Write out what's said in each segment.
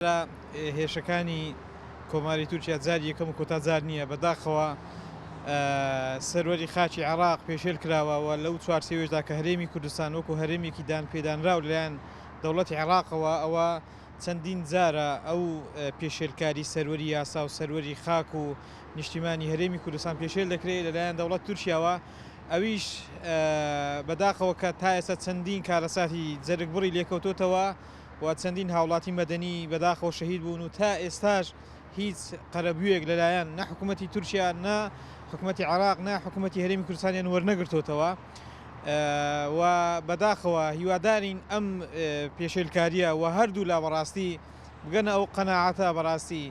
هێشەکانی کۆماری تورکیا جاری یەکەم و کۆتا جار نییە بەداخەوە سەروەری خاچی عێراق پێشێل کراوەوە لەو چوار سێوێژدا کە هەرێمی کوردستان وەکو هەرێمێکی دان پێدانراو لەلایەن دەوڵەتی عێراقەوە ئەوە چەندین جارە ئەو پێشێلکاری سەروەری یاسا و سەروەری خاک و نیشتیمانی هەرێمی کوردستان پێشێل دەکرێت لەلایەن دەوڵەت تورکیاوە ئەویش بەداخەوە کە تا ئێستا چەندین کارەساتی جەرگبڕی لێکەوتۆتەوە و چەندین هاوڵاتی مەدەنی بەداخەوە شەهید بوون و تا ئێستاش هیچ قەرەبوویەک لەلایەن نە حکوومەتی تورکیا نە حکوومەتی عێراق نە حکوومەتی هەرێمی کوردستانیان وەرنەگرتوتەوە و بەداخەوە هیوادارین ئەم پێشێلکاریە و هەردوو لا بەڕاستی بگەنە ئەو قەناعەتە بەڕاستی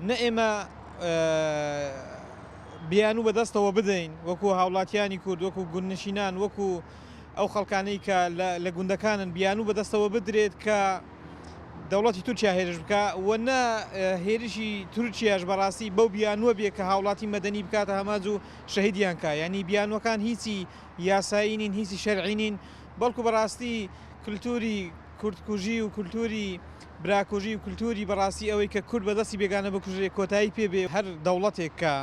نە ئێمە بیان و بەدەستەوە بدەین وەکو هاوڵاتیانی کورد وەکو گوندنشینان وەکو ئەو خەڵکانەی کە لە گوندەکانن بیان و بەدەستەوە بدرێت کە دەوڵەتی تورکیا هێرش بکە وەنە هێرشی تورکیاش بەڕاستی بەو بیانوە بێ کە هاوڵاتی مەدەنی بکاتە هەماج و شەهیدیان کە ینی بیانوەکان هیچی یاسایی نین هیچی شەرعی نین بەڵکو بەڕاستی کللتوری کوردکوژی و کللتوری براکوژی و کللتوری بەڕاستی ئەوەی کە کورد بەدەستی بێگانە بکوژێ کۆتایی پێبێ هەر دەوڵەتێک کە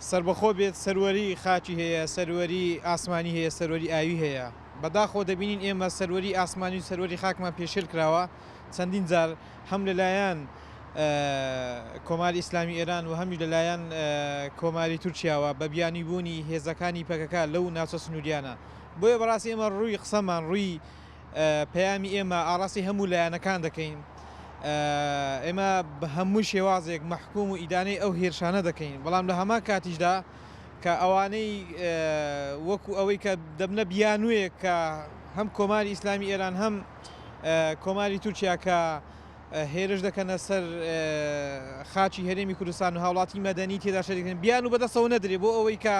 سربەخۆ بێت سەروەری خاچی هەیە سەروەری ئاسمانی هەیە سەروەری ئاوی هەیە بەداخۆ دەبینین ئێمە سەروەری ئاسمانی و سەروەری خاکمان پێشێل کراوە چەندین جار هەم لەلایەن کۆماری ئیسلامی ئێران و هەمی لەلایەن کۆماری تورکیاوە بە بیانی بوونی هێزەکانی پەکەکە لەو ناوچە سنووریانە بۆیە بەڕاستی ئێمە ڕووی قسەمان ڕووی پەیامی ئێمە ئاڕاستی هەموو لایەنەکان دەکەین ئێمە بە هەموو شێوازێک مەحکوم و ئیدانەی ئەو هێرشانە دەکەین بەڵام لە هەمان کاتیشدا کە ئەوانەی وەکو ئەوەی کە دەبنە بیانوویە کە هەم کۆماری ئیسلامی ئێران هەم کۆماری تورکیا کە هێرش دەکەنە سەر خاچی هەرێمی کوردستان و هاوڵاتی مەدەنی تێدا شەریکن بیان و بەدەستەوە نەدرێ بۆ ئەوەی کە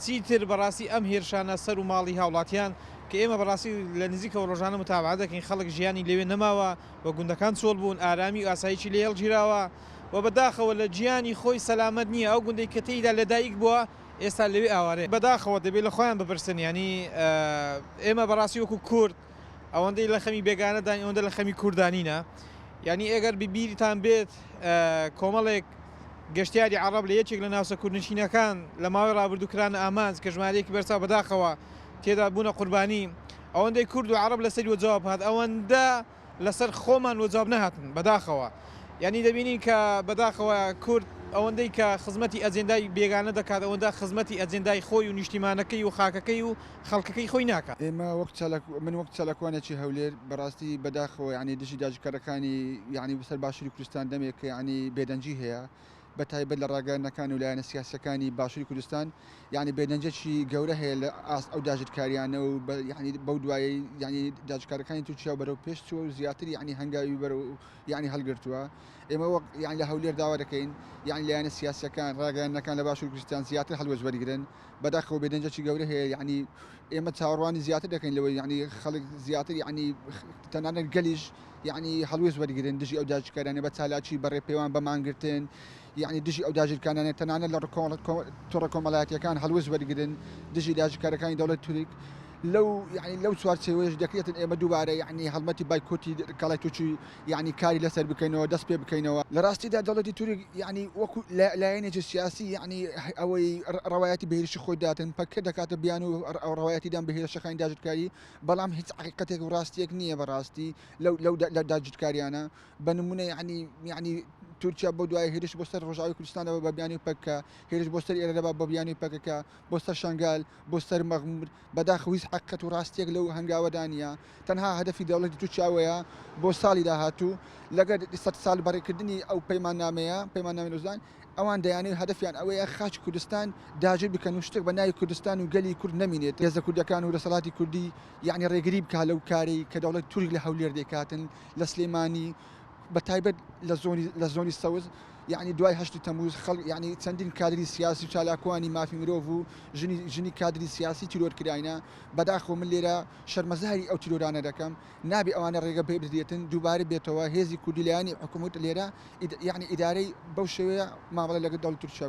چیتر بەڕاستی ئەم هێرشانە سەر و ماڵی هاوڵاتیان کە ئێمە بەڕاستی لە نزیکەوە ڕۆژانە متابعە دەکەین خەڵک ژیانی لەوێ نەماوە و گوندەکان چۆڵ بوون ئارامی و ئاساییی لێ هەڵگیراوە و بەداخەوە لە گیانی خۆی سەلامەت نییە ئەو گوندەی کە تێیدا لەدایک بووە ئێستا لەوێ ئاوارێ بەداخەوە دەبێت لە خۆیان بپرسن ینی ئێمە بەڕاستی وەکو کورد ئەوەندەی لە خەمی بێگانەدان ئەوەندە لە خەمی کوردانینە ینی ئەگەر بیریتان بێت کۆمەڵێک گەشتیاری عەرەب لە یەکێک لە ناوچە کوردنشینەکان لە ماوەی ڕابردووکرانە ئامانج کە ژمارەیەکی بەرچاو بەداخەوە تێدا بوونە قوربانی ئەوەندەی کورد و عەرەب لەسەری وەجواب هات ئەوەندە لەسەر خۆمان وەجواب نەهاتن بەداخەوە ینی دەبینین کە بەداخەوە کورد ئەوەندەی کە خزمەتی ئەجێندای بێگانە دەکات ئەوەندە خزمەتی ئەجێندای خۆی و نیشتیمانەکەی و خاکەکەی و خەڵکەکەی خۆی ناکات ئێمە من وەک چەلەکوانێکی هەولێر بەڕاستی بەداخەوە ینی دژی داژکارەکانی یعنی بەسەر باشووری کوردستان دەمێک کە ینی بێدەنجی هەیە بە تایبەت لە ڕاگەیاندنەکان و لایەنە سیاسەکانی باشووری کوردستان یعنی بێدەنجێکی گەورە هەیە لە ئەو داژکاریانە و یعنی بەو دوایی یعنی داژکارەکانی تورکیا بەرەو پێش چووە و زیاتر یعنی هەنگاوی بەرەو یعنی هەڵگرتووە ئێمە وەک یعنی لە هەولێر داوا دەکەین یعنی لایەنە سیاسەکان ڕاگەیاندنەکان لە باشووری کوردستان زیاتر هەڵوێز وەرگرن بەداخەوە بێدەنجێکی گەورە هەیە یعنی ئێمە چاوەڕوانی زیاتر دەکەین لەوەی یعنی خەڵک زیاتر یعنی تەنانەت گەلیش یعنی هەڵوێز وەرگرن دژی ئەو داژکارانە بە چالاکی بەڕێپەیوان بەمانگرتن یعنی دژی ئەو داژکارانە تەنانەت لە تۆڕە کۆمەڵایەتیەکان هەڵوێز وەرگرن دژی داژکارەکانی دەوڵەت تورک لەو چوارچێوەیەش دەکرێتن ئێمە دووبارە یعنی هەڵمەتی بایکۆتی کاڵای تووچی یعنی کاری لەسەر بکەینەوە دەست پێ بکەینەوە لە ڕاستیدا دەوڵەتی تورک یعنی وەکو لایەنێکی سیاسی یعنی ئەوەی ڕەوایەتی بەهێرشی خۆی داتن پەکە دەکاتە بیان و ڕەوایەتیدان بە هێرشەکانی داژکاری بەڵام هیچ حقیقەتێک و ڕاستیەک نییە بەڕاستی لە داژکاریانە بە نمونە یعنی تورکیا بۆ دوای هێرش بۆ سەر ڕۆژاوی کوردستانەوە بە بیانی پەکە هێرش بۆ سەر ئێرەدا بە بیانی پەکەکە بۆ سەر شنگال بۆ سەر مەغمور بەداخەوە هیچ حقیقەت و ڕاستیەک لەو هەنگاوەدا نیە تەنها هەدەفی دەوڵەتی تورکیاوەیە بۆ ساڵی داهاتوو لەگەر 100 ساڵ بەڕێکردنی ئەو پەیماننامەی لۆزان ئەوان دەیانێت هەدەفیان ئەوەیە خاچ کوردستان داژر بکەن و شتێک بە ناوی کوردستان و گەلی کورد نەمینێت هێزە کوردەکان و دەسەڵاتی کوردی یعنی ڕێگری بکە لەو کاری کە دەوڵەت تورک لە هەولێر دەکاتن لە سلێمانی بە تایبەت لە زۆنی سەوز یعنی دوای هەشتی تەمووز خەڵک یعنی چەندین کادری سیاسی و چالاکوانی مافی مرۆڤ و ژنی کادری سیاسی تیرۆرکراینە بەداخەوە من لێرە شەرمەزاری ئەو تیرۆرانە دەکەم نابێ ئەوانە ڕێگە پێ بدرێتن دووبارە بێتەوە هێزی کوردی لایەنی حکوومەت لێرە یعنی ئیدارەی بەو شێوەیە مامەڵە لەگەڵ دەوڵەتی تورکیا